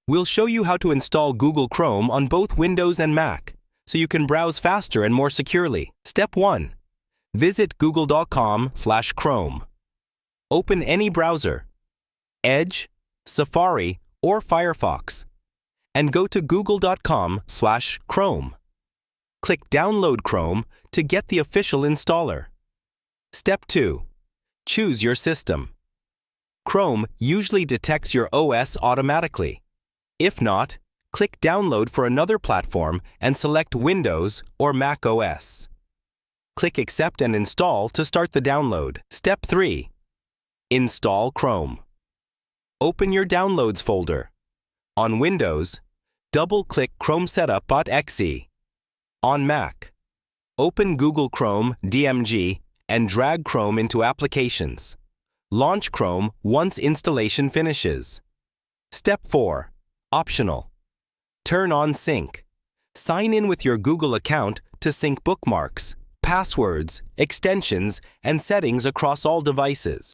We'll show you how to install Google Chrome on both Windows and Mac, so you can browse faster and more securely. Step 1. Visit google.com/Chrome. Open any browser, Edge, Safari, or Firefox, and go to google.com/Chrome. Click Download Chrome to get the official installer. Step 2. Choose your system. Chrome usually detects your OS automatically. If not, click Download for another platform and select Windows or Mac OS. Click Accept and Install to start the download. Step 3. Install Chrome. Open your Downloads folder. On Windows, double-click chromesetup.exe. On Mac, open Google Chrome DMG and drag Chrome into Applications. Launch Chrome once installation finishes. Step 4. Optional. Turn on Sync. Sign in with your Google account to sync bookmarks, passwords, extensions, and settings across all devices.